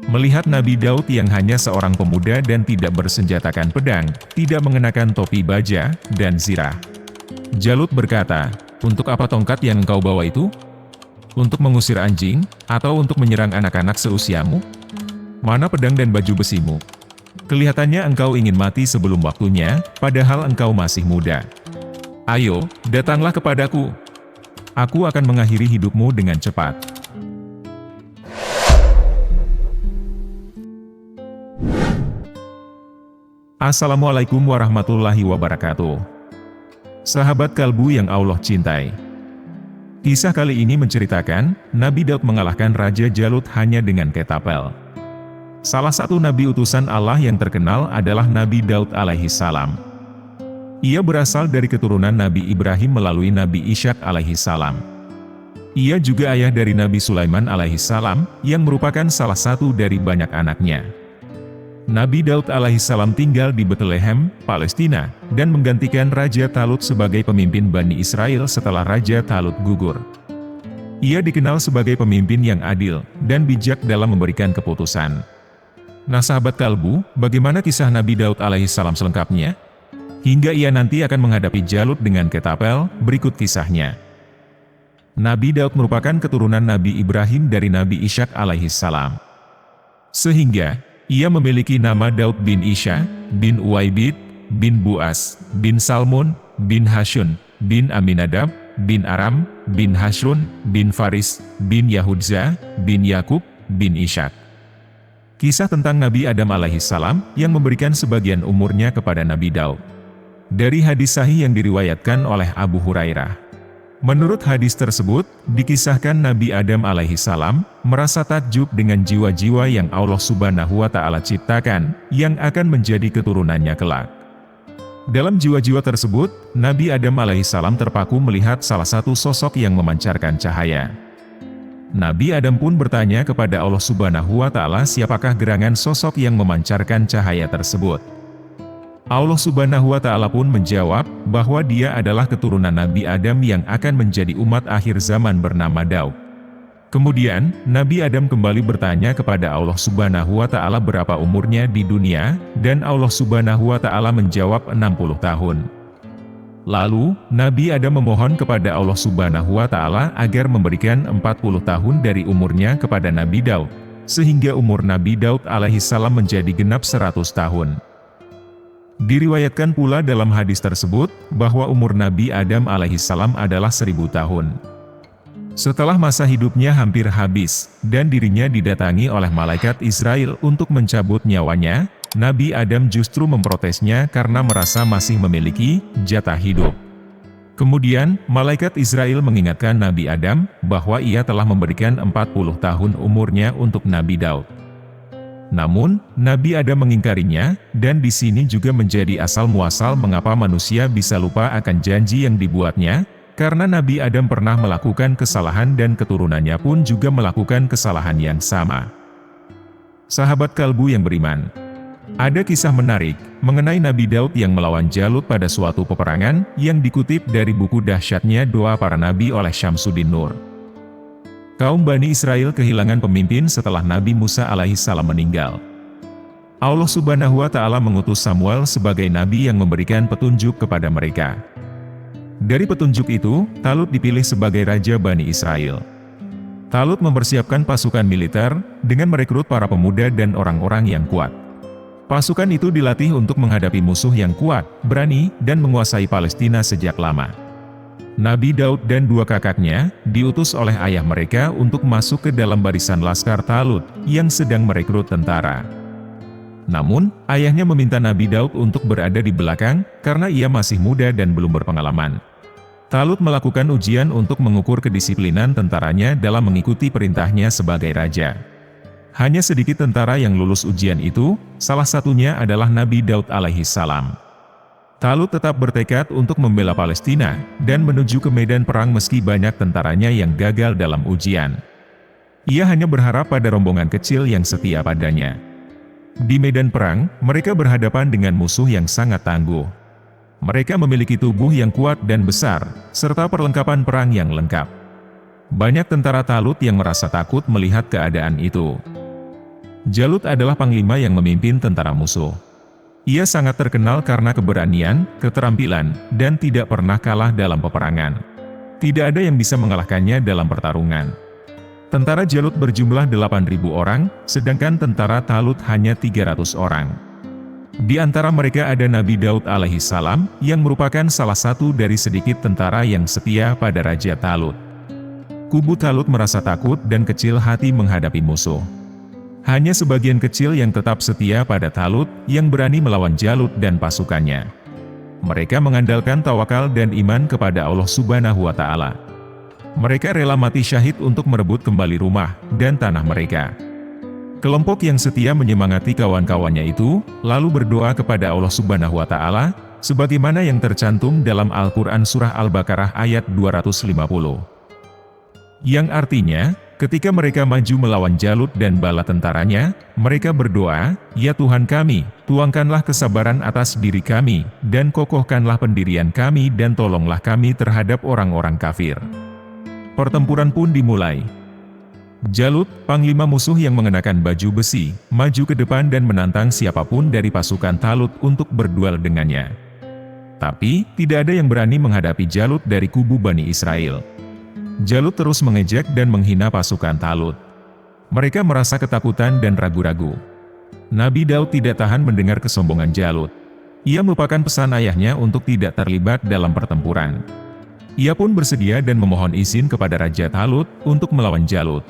Melihat Nabi Daud yang hanya seorang pemuda dan tidak bersenjatakan pedang, tidak mengenakan topi baja, dan zirah. Jalut berkata, "Untuk apa tongkat yang engkau bawa itu? Untuk mengusir anjing, atau untuk menyerang anak-anak seusiamu? Mana pedang dan baju besimu? Kelihatannya engkau ingin mati sebelum waktunya, padahal engkau masih muda. Ayo, datanglah kepadaku. Aku akan mengakhiri hidupmu dengan cepat." Assalamualaikum warahmatullahi wabarakatuh. Sahabat kalbu yang Allah cintai. Kisah kali ini menceritakan, Nabi Daud mengalahkan Raja Jalut hanya dengan ketapel. Salah satu nabi utusan Allah yang terkenal adalah Nabi Daud alaihi salam. Ia berasal dari keturunan Nabi Ibrahim melalui Nabi Ishak alaihi salam. Ia juga ayah dari Nabi Sulaiman alaihi salam, yang merupakan salah satu dari banyak anaknya. Nabi Daud alaihissalam tinggal di Bethlehem, Palestina, dan menggantikan Raja Talut sebagai pemimpin Bani Israel setelah Raja Talut gugur. Ia dikenal sebagai pemimpin yang adil, dan bijak dalam memberikan keputusan. Nah sahabat kalbu, bagaimana kisah Nabi Daud alaihissalam selengkapnya? Hingga ia nanti akan menghadapi Jalut dengan ketapel, berikut kisahnya. Nabi Daud merupakan keturunan Nabi Ibrahim dari Nabi Ishak alaihissalam. Sehingga, ia memiliki nama Daud bin Isha, bin Uwaibid, bin Buas, bin Salmon, bin Hashun, bin Aminadab, bin Aram, bin Hasrun, bin Faris, bin Yahudza, bin Yakub, bin Ishak. Kisah tentang Nabi Adam alaihissalam yang memberikan sebagian umurnya kepada Nabi Daud. Dari hadis sahih yang diriwayatkan oleh Abu Hurairah. Menurut hadis tersebut, dikisahkan Nabi Adam alaihissalam merasa takjub dengan jiwa-jiwa yang Allah Subhanahu wa Ta'ala ciptakan, yang akan menjadi keturunannya kelak. Dalam jiwa-jiwa tersebut, Nabi Adam alaihissalam terpaku melihat salah satu sosok yang memancarkan cahaya. Nabi Adam pun bertanya kepada Allah Subhanahu wa Ta'ala siapakah gerangan sosok yang memancarkan cahaya tersebut. Allah Subhanahu wa Ta'ala pun menjawab bahwa dia adalah keturunan Nabi Adam yang akan menjadi umat akhir zaman bernama Daud. Kemudian, Nabi Adam kembali bertanya kepada Allah Subhanahu wa Ta'ala berapa umurnya di dunia, dan Allah Subhanahu wa Ta'ala menjawab 60 tahun. Lalu, Nabi Adam memohon kepada Allah Subhanahu wa Ta'ala agar memberikan 40 tahun dari umurnya kepada Nabi Daud, sehingga umur Nabi Daud alaihissalam menjadi genap 100 tahun. Diriwayatkan pula dalam hadis tersebut, bahwa umur Nabi Adam alaihissalam adalah 1000 tahun. Setelah masa hidupnya hampir habis, dan dirinya didatangi oleh malaikat Israel untuk mencabut nyawanya, Nabi Adam justru memprotesnya karena merasa masih memiliki jatah hidup. Kemudian, malaikat Israel mengingatkan Nabi Adam, bahwa ia telah memberikan 40 tahun umurnya untuk Nabi Daud. Namun, Nabi Adam mengingkarinya, dan di sini juga menjadi asal-muasal mengapa manusia bisa lupa akan janji yang dibuatnya, karena Nabi Adam pernah melakukan kesalahan dan keturunannya pun juga melakukan kesalahan yang sama. Sahabat kalbu yang beriman, ada kisah menarik mengenai Nabi Daud yang melawan Jalut pada suatu peperangan yang dikutip dari buku Dahsyatnya Doa Para Nabi oleh Syamsuddin Nur. Kaum Bani Israel kehilangan pemimpin setelah Nabi Musa alaihissalam meninggal. Allah Subhanahu wa Ta'ala mengutus Samuel sebagai nabi yang memberikan petunjuk kepada mereka. Dari petunjuk itu, Talut dipilih sebagai raja Bani Israel. Talut mempersiapkan pasukan militer dengan merekrut para pemuda dan orang-orang yang kuat. Pasukan itu dilatih untuk menghadapi musuh yang kuat, berani, dan menguasai Palestina sejak lama. Nabi Daud dan dua kakaknya diutus oleh ayah mereka untuk masuk ke dalam barisan laskar Talut yang sedang merekrut tentara. Namun, ayahnya meminta Nabi Daud untuk berada di belakang karena ia masih muda dan belum berpengalaman. Talut melakukan ujian untuk mengukur kedisiplinan tentaranya dalam mengikuti perintahnya sebagai raja. Hanya sedikit tentara yang lulus ujian itu, salah satunya adalah Nabi Daud alaihissalam. Talut tetap bertekad untuk membela Palestina, dan menuju ke medan perang meski banyak tentaranya yang gagal dalam ujian. Ia hanya berharap pada rombongan kecil yang setia padanya. Di medan perang, mereka berhadapan dengan musuh yang sangat tangguh. Mereka memiliki tubuh yang kuat dan besar, serta perlengkapan perang yang lengkap. Banyak tentara Talut yang merasa takut melihat keadaan itu. Jalut adalah panglima yang memimpin tentara musuh. Ia sangat terkenal karena keberanian, keterampilan, dan tidak pernah kalah dalam peperangan. Tidak ada yang bisa mengalahkannya dalam pertarungan. Tentara Jalut berjumlah 8.000 orang, sedangkan tentara Talut hanya 300 orang. Di antara mereka ada Nabi Daud alaihi salam, yang merupakan salah satu dari sedikit tentara yang setia pada Raja Talut. Kubu Talut merasa takut dan kecil hati menghadapi musuh. Hanya sebagian kecil yang tetap setia pada Talut, yang berani melawan Jalut dan pasukannya. Mereka mengandalkan tawakal dan iman kepada Allah Subhanahu wa Ta'ala. Mereka rela mati syahid untuk merebut kembali rumah dan tanah mereka. Kelompok yang setia menyemangati kawan-kawannya itu, lalu berdoa kepada Allah Subhanahu wa Ta'ala, sebagaimana yang tercantum dalam Al-Quran Surah Al-Baqarah ayat 250. Yang artinya, ketika mereka maju melawan Jalut dan bala tentaranya, mereka berdoa, "Ya Tuhan kami, tuangkanlah kesabaran atas diri kami, dan kokohkanlah pendirian kami dan tolonglah kami terhadap orang-orang kafir." Pertempuran pun dimulai. Jalut, panglima musuh yang mengenakan baju besi, maju ke depan dan menantang siapapun dari pasukan Talut untuk berduel dengannya. Tapi, tidak ada yang berani menghadapi Jalut dari kubu Bani Israel. Jalut terus mengejek dan menghina pasukan Talut. Mereka merasa ketakutan dan ragu-ragu. Nabi Daud tidak tahan mendengar kesombongan Jalut. Ia melupakan pesan ayahnya untuk tidak terlibat dalam pertempuran. Ia pun bersedia dan memohon izin kepada Raja Talut untuk melawan Jalut.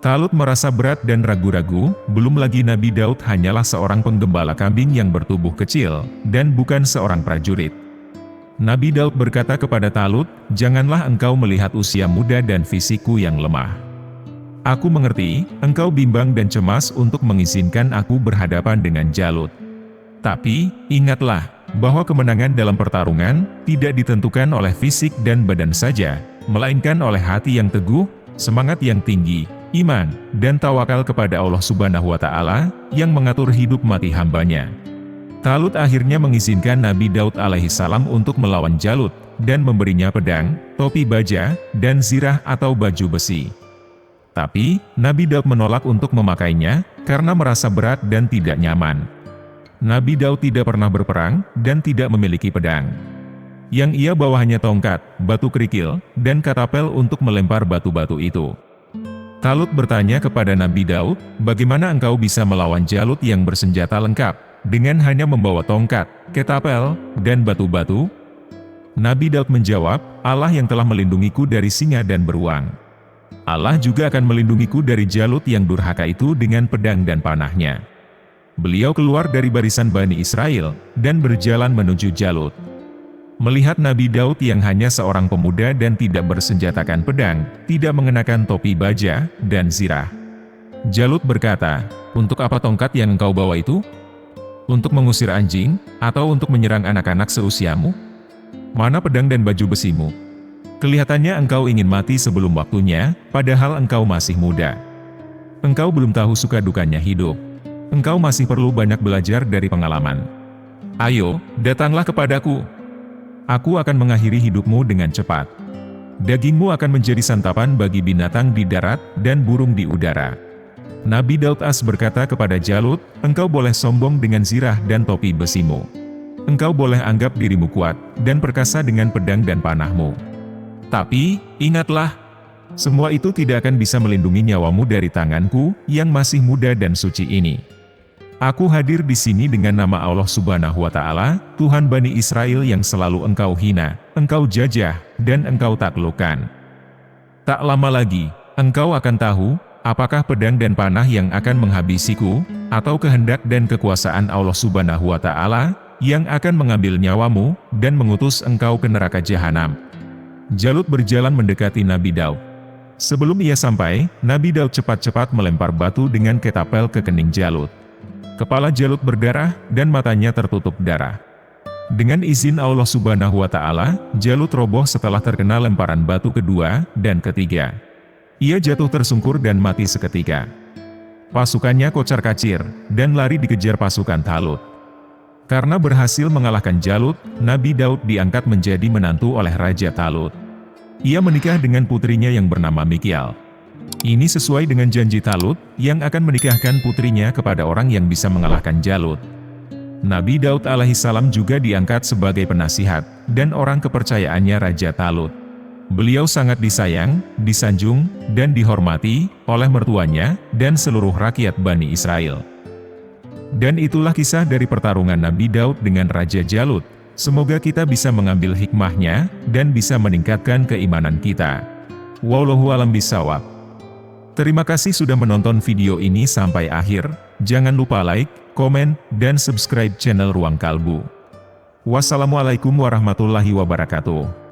Talut merasa berat dan ragu-ragu, belum lagi Nabi Daud hanyalah seorang penggembala kambing yang bertubuh kecil, dan bukan seorang prajurit. Nabi Daud berkata kepada Talut, "Janganlah engkau melihat usia muda dan fisikku yang lemah. Aku mengerti, engkau bimbang dan cemas untuk mengizinkan aku berhadapan dengan Jalut. Tapi, ingatlah, bahwa kemenangan dalam pertarungan tidak ditentukan oleh fisik dan badan saja, melainkan oleh hati yang teguh, semangat yang tinggi, iman, dan tawakal kepada Allah Subhanahu wa Ta'ala, yang mengatur hidup mati hambanya." Talut akhirnya mengizinkan Nabi Daud alaihi salam untuk melawan Jalut, dan memberinya pedang, topi baja, dan zirah atau baju besi. Tapi, Nabi Daud menolak untuk memakainya, karena merasa berat dan tidak nyaman. Nabi Daud tidak pernah berperang, dan tidak memiliki pedang. Yang ia bawa hanya tongkat, batu kerikil, dan katapel untuk melempar batu-batu itu. Talut bertanya kepada Nabi Daud, "Bagaimana engkau bisa melawan Jalut yang bersenjata lengkap, dengan hanya membawa tongkat, ketapel, dan batu-batu?" Nabi Daud menjawab, "Allah yang telah melindungiku dari singa dan beruang. Allah juga akan melindungiku dari Jalut yang durhaka itu dengan pedang dan panahnya." Beliau keluar dari barisan Bani Israel, dan berjalan menuju Jalut. Melihat Nabi Daud yang hanya seorang pemuda dan tidak bersenjatakan pedang, tidak mengenakan topi baja, dan zirah, Jalut berkata, "Untuk apa tongkat yang engkau bawa itu? Untuk mengusir anjing, atau untuk menyerang anak-anak seusiamu? Mana pedang dan baju besimu? Kelihatannya engkau ingin mati sebelum waktunya, padahal engkau masih muda. Engkau belum tahu suka dukanya hidup. Engkau masih perlu banyak belajar dari pengalaman. Ayo, datanglah kepadaku. Aku akan mengakhiri hidupmu dengan cepat. Dagingmu akan menjadi santapan bagi binatang di darat dan burung di udara." Nabi Daud berkata kepada Jalut, "Engkau boleh sombong dengan zirah dan topi besimu. Engkau boleh anggap dirimu kuat dan perkasa dengan pedang dan panahmu. Tapi, ingatlah, semua itu tidak akan bisa melindungi nyawamu dari tanganku yang masih muda dan suci ini. Aku hadir di sini dengan nama Allah Subhanahu wa Ta'ala, Tuhan Bani Israel yang selalu engkau hina, engkau jajah, dan engkau taklukkan. Tak lama lagi, engkau akan tahu, apakah pedang dan panah yang akan menghabisiku, atau kehendak dan kekuasaan Allah Subhanahu wa Ta'ala, yang akan mengambil nyawamu, dan mengutus engkau ke neraka jahanam." Jalut berjalan mendekati Nabi Daud. Sebelum ia sampai, Nabi Daud cepat-cepat melempar batu dengan ketapel ke kening Jalut. Kepala Jalut berdarah, dan matanya tertutup darah. Dengan izin Allah Subhanahu wa Ta'ala, Jalut roboh setelah terkena lemparan batu kedua dan ketiga. Ia jatuh tersungkur dan mati seketika. Pasukannya kocar-kacir, dan lari dikejar pasukan Talut. Karena berhasil mengalahkan Jalut, Nabi Daud diangkat menjadi menantu oleh Raja Talut. Ia menikah dengan putrinya yang bernama Mikial. Ini sesuai dengan janji Talut, yang akan menikahkan putrinya kepada orang yang bisa mengalahkan Jalut. Nabi Daud alaihissalam juga diangkat sebagai penasihat, dan orang kepercayaannya Raja Talut. Beliau sangat disayang, disanjung, dan dihormati oleh mertuanya, dan seluruh rakyat Bani Israel. Dan itulah kisah dari pertarungan Nabi Daud dengan Raja Jalut. Semoga kita bisa mengambil hikmahnya, dan bisa meningkatkan keimanan kita. Wallahu a'lam bishawab. Terima kasih sudah menonton video ini sampai akhir. Jangan lupa like, komen, dan subscribe channel Ruang Kalbu. Wassalamualaikum warahmatullahi wabarakatuh.